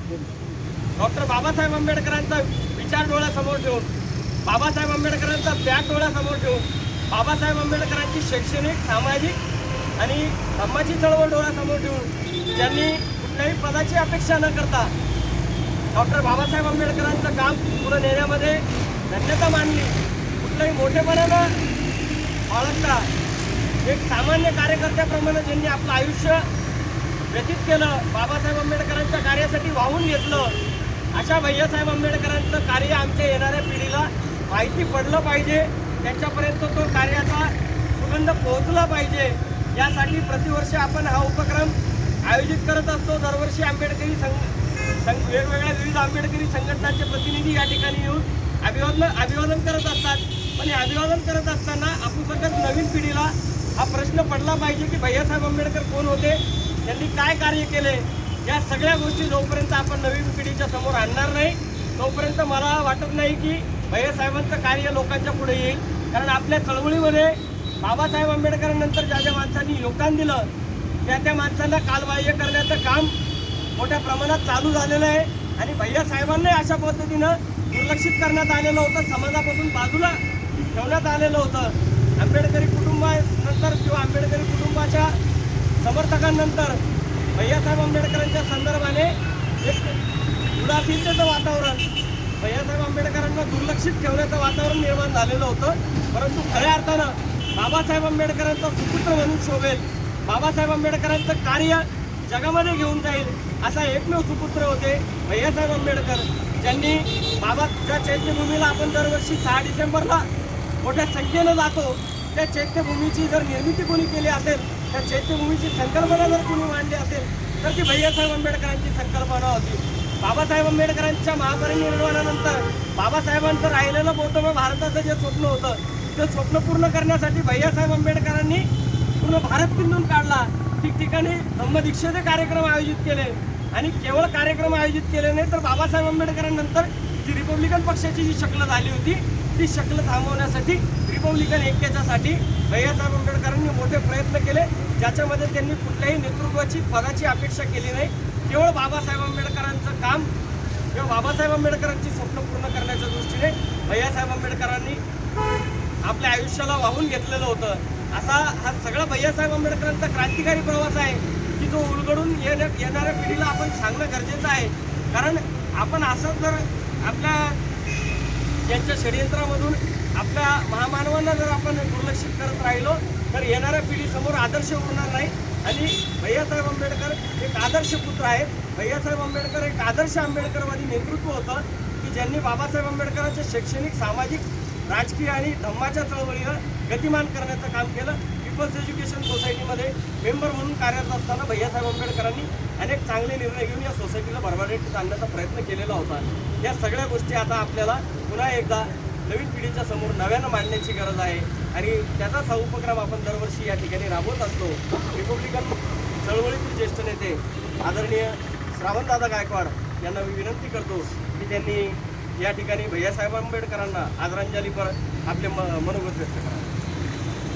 Doctor Babasaheb आंबेडकरांचा विचार डोळ्यासमोर ठेवून, बाबासाहेब आंबेडकरांचा त्याग डोळ्यासमोर ठेवून, बाबासाहेब आंबेडकरांची शैक्षणिक, सामाजिक आणि धम्माची चळवळ डोळ्यासमोर ठेवून ज्यांनी कुठल्याही पदाची अपेक्षा न करता डॉक्टर बाबासाहेब आंबेडकरांचं काम पुढे नेण्यामध्ये धन्यता मानली, कुठल्याही मोठेपणानं बाळगता एक सामान्य कार्यकर्त्याप्रमाणे ज्यांनी आपलं आयुष्य व्यतीत केलं, बाबासाहेब आंबेडकरांच्या कार्यासाठी वाहून घेतलं, अशा भैयासाहेब आंबेडकरांचं कार्य आमच्या येणाऱ्या पिढीला माहिती पडलं पाहिजे, त्यांच्यापर्यंत तो कार्याचा सुगंध पोहोचला पाहिजे, यासाठी प्रतिवर्षी आपण हा उपक्रम आयोजित करत असतो. दरवर्षी आंबेडकरी वेगवेगळ्या विविध आंबेडकरी संघटनांचे प्रतिनिधी या ठिकाणी येऊन अभिवादन करत असतात. पण हे अभिवादन करत असताना आपण सगळ्यात नवीन पिढीला हा प्रश्न पडला पाहिजे की भैयासाहेब आंबेडकर कोण होते, त्यांनी काय कार्य केले. या सगळ्या गोष्टी जोपर्यंत आपण नवीन पिढीच्या समोर आणणार नाही तोपर्यंत मला वाटत नाही की भैयासाहेबांचं कार्य लोकांच्या पुढे येईल. कारण आपल्या चळवळीमध्ये बाबासाहेब आंबेडकरांनंतर ज्या ज्या माणसांनी योगदान दिलं त्या माणसांना कालबाह्य करण्याचं काम मोठ्या प्रमाणात चालू झालेलं आहे. आणि भैयासाहेबांनाही अशा पद्धतीनं दुर्लक्षित करण्यात आलेलं होतं, समाजापासून बाजूला ठेवण्यात आलेलं होतं. आंबेडकरी कुटुंबानंतर किंवा आंबेडकरी कुटुंबाच्या समर्थकांनंतर भैयासाहेब आंबेडकरांच्या संदर्भाने एक उदासीनतेचं वातावरण, भैयासाहेब आंबेडकरांना दुर्लक्षित ठेवण्याचं वातावरण निर्माण झालेलं होतं. परंतु खऱ्या अर्थानं बाबासाहेब आंबेडकरांचा सुपुत्र म्हणून शोभेल, बाबासाहेब आंबेडकरांचं कार्य जगामध्ये घेऊन जाईल असा एकमेव सुपुत्र होते भैयासाहेब आंबेडकर, ज्यांनी बाबाच्या चैत्यभूमीला आपण दरवर्षी 6 डिसेंबरला मोठ्या संख्येनं जातो. त्या चैत्यभूमीची जर निर्मिती कोणी केली असेल, त्या चैत्यभूमीची संकल्पना जर कोणी मांडली असेल तर ती भैयासाहेब आंबेडकरांची संकल्पना होती. बाबासाहेब आंबेडकरांच्या महापरिनिर्वाणानंतर बाबासाहेबांचं राहिलेलं मोठं भारताचं जे स्वप्न होतं ते स्वप्न पूर्ण करण्यासाठी भैयासाहेब आंबेडकरांनी पूर्ण भारत पिंजून काढला. ठिकठिकाणी धम्मदीक्षेचे कार्यक्रम आयोजित केले आणि केवळ कार्यक्रम आयोजित केले नाही तर बाबासाहेब आंबेडकरांनंतर जी रिपब्लिकन पक्षाची जी शक्ल झाली होती ती शक्ल थांबवण्यासाठी, रिपब्लिकन ऐक्याच्यासाठी भैयासाहेब आंबेडकरांनी मोठे प्रयत्न केले, ज्याच्यामध्ये त्यांनी कुठल्याही नेतृत्वाची पदाची अपेक्षा केली नाही. केवळ बाबासाहेब आंबेडकरांचं काम किंवा बाबासाहेब आंबेडकरांची स्वप्न पूर्ण करण्याच्या दृष्टीने भैयासाहेब आंबेडकरांनी आपल्या आयुष्याला वाहून घेतलेलं होतं. असा हा सगळा भैयासाहेब आंबेडकरांचा क्रांतिकारी प्रवास आहे की जो उलगडून येणाऱ्या पिढीला आपण सांगणं गरजेचं आहे. कारण आपण असं जर आपल्या यांच्या षडयंत्रामधून आपल्या महामानवांना जर आपण दुर्लक्षित करत राहिलो तर येणाऱ्या पिढीसमोर आदर्श उरणार नाही. आणि भैयासाहेब आंबेडकर एक आदर्श पुत्र आहेत. भैयासाहेब आंबेडकर एक आदर्श आंबेडकरवादी नेतृत्व होतं की ज्यांनी बाबासाहेब आंबेडकरांच्या शैक्षणिक, सामाजिक, राजकीय आणि धम्माच्या चळवळीला गतिमान करण्याचं काम केलं. पीपल्स एज्युकेशन सोसायटीमध्ये मेंबर म्हणून कार्यरत असताना भैयासाहेब आंबेडकरांनी अनेक चांगले निर्णय घेऊन या सोसायटीला भरभराटीत आणण्याचा प्रयत्न केलेला होता. या सगळ्या गोष्टी आता आपल्याला पुन्हा एकदा नवीन पिढीच्या समोर नव्यानं मांडण्याची गरज आहे आणि त्याचाच हा उपक्रम आपण दरवर्षी या ठिकाणी राबवत असतो. रिपब्लिकन चळवळीतील ज्येष्ठ नेते आदरणीय श्रावणदादा गायकवाड यांना मी विनंती करतो की त्यांनी या ठिकाणी भैयासाहेब आंबेडकरांना आदरांजलीपर आपले मनोगत व्यक्त करा.